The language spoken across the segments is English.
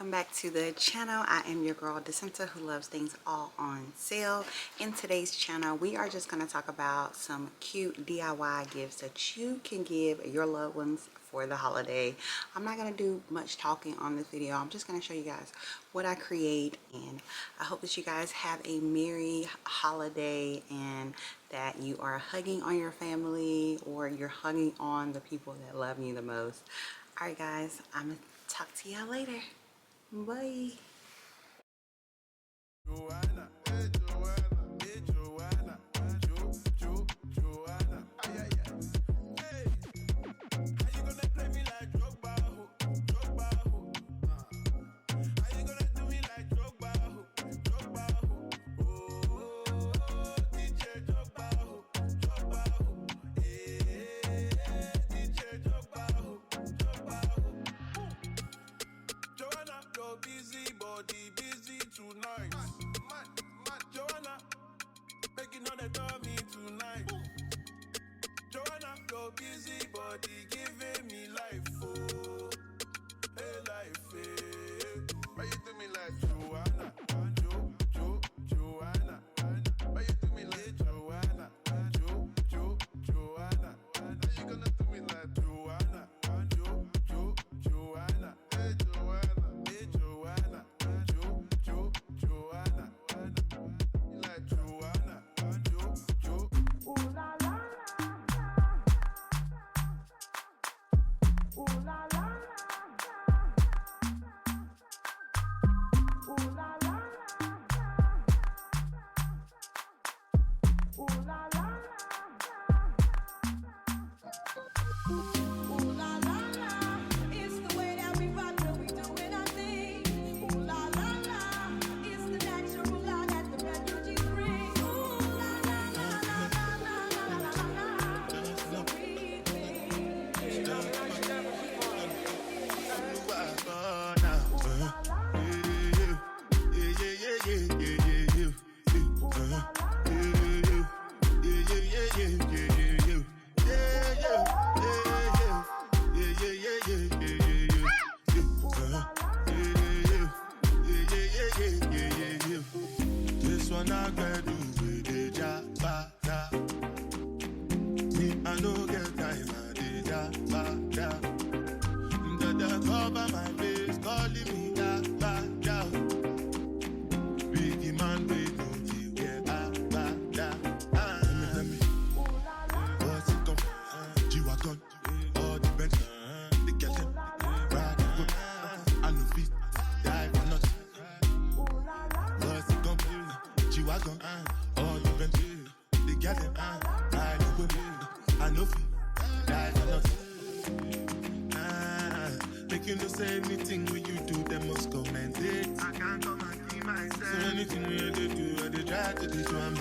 welcome back to the channel. I am your girl Decenta who loves things all on sale. In today's channel we are just going to talk about some cute DIY gifts that you can give your loved ones for the holiday. I'm not going to do much talking on this video. I'm just going to show you guys what I create, and I hope that you guys have a merry holiday and that you are hugging on your family or you're hugging on the people that love you the most. All right guys, I'm gonna talk to y'all later. Bye. Joanna, hey Joanna, hey Joanna, Joanna, ay ay ay. Hey, how you gonna play me like Drogba, Drogba, how you gonna do me like Drogba, Drogba, oh, DJ Drogba, Drogba, hey, DJ Drogba, Drogba. Joanna, you're busy, body busy tonight. Joanna, making all the dummy tonight. Joanna, you're busy, body giving me life, oh, hey life, hey. Why you do me like Joanna, Joanna? Why you do me like Joanna, Joanna? How you gonna do me like Joanna, Joanna? Hey Joanna, hey Joanna, Joanna. You like Joanna, ooh la la la, ooh la la la, ooh la la la, ooh la la. This one I gotta do with the job. Me, I no get time, I did job. The cover my face, calling me job. Biggie man, we know you get back. Tell me, what's it come? G-Wagon, all the Benz, the girl them, ride and whip. I know feet, die for nothing. What's it come? G-Wagon, all the Benz, the girl them, ride and whip. I know feet, die for nothing. Make you no say anything when you do, they must commend it. I can't come and see myself. So anything we do, I dey try to do I'm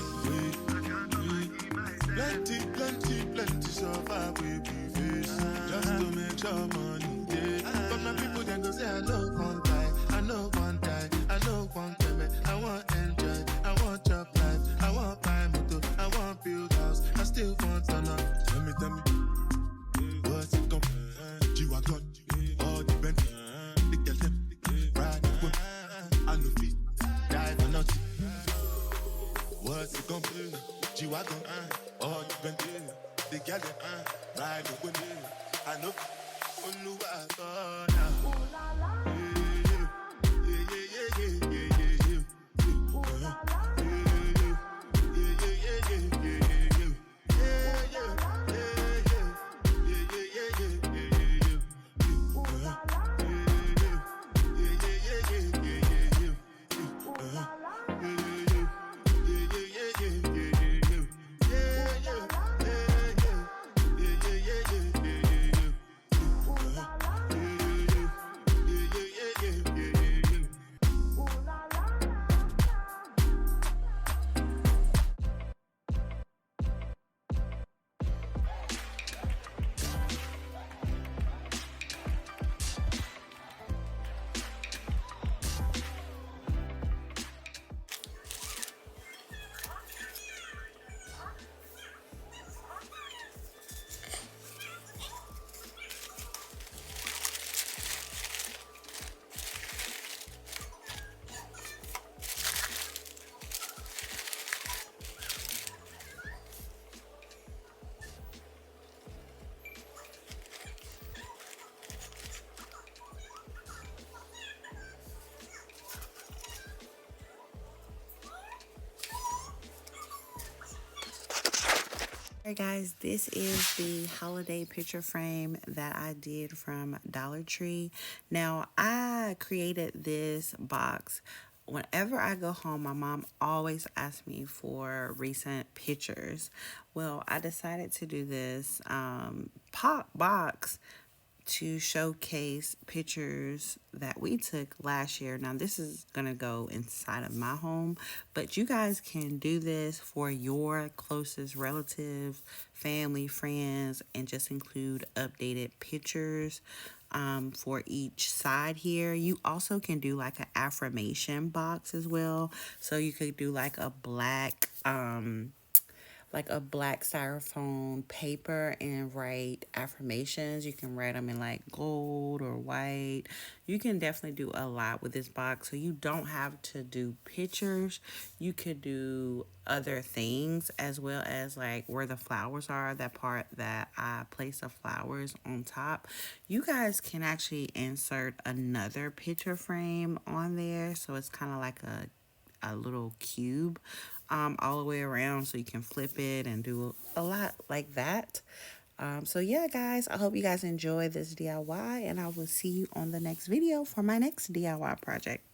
plenty so far we be face. Just to make sure money day. But my people then go say I know one time, I know one time, I want enjoy, I want job life, I want buy motor, I want build house, I still want to know. Tell me, what's it come? G-Wagon, all the Benz, the girl them, ride and whip. I know feet, die for nothing. What's it come? G-Wagon, all the Benz, the girl them, ride and whip. I know, only what I thought now. Alright guys, this is the holiday picture frame that I did from Dollar Tree. Now I created this box. Whenever I go home, my mom always asks me for recent pictures. Well, I decided to do this pop box to showcase pictures that we took last year. Now, this is going to go inside of my home, but you guys can do this for your closest relatives, family, friends, and just include updated pictures for each side here. You also can do like an affirmation box as well. So you could do like a black styrofoam paper and write affirmations. You can write them in like gold or white. You can definitely do a lot with this box. So you don't have to do pictures. You could do other things as well as like where the flowers are, that part that I place the flowers on top. You guys can actually insert another picture frame on there. So it's kind of like a little cube all the way around so you can flip it and do a lot like that. So yeah, guys, I hope you guys enjoy this DIY and I will see you on the next video for my next DIY project.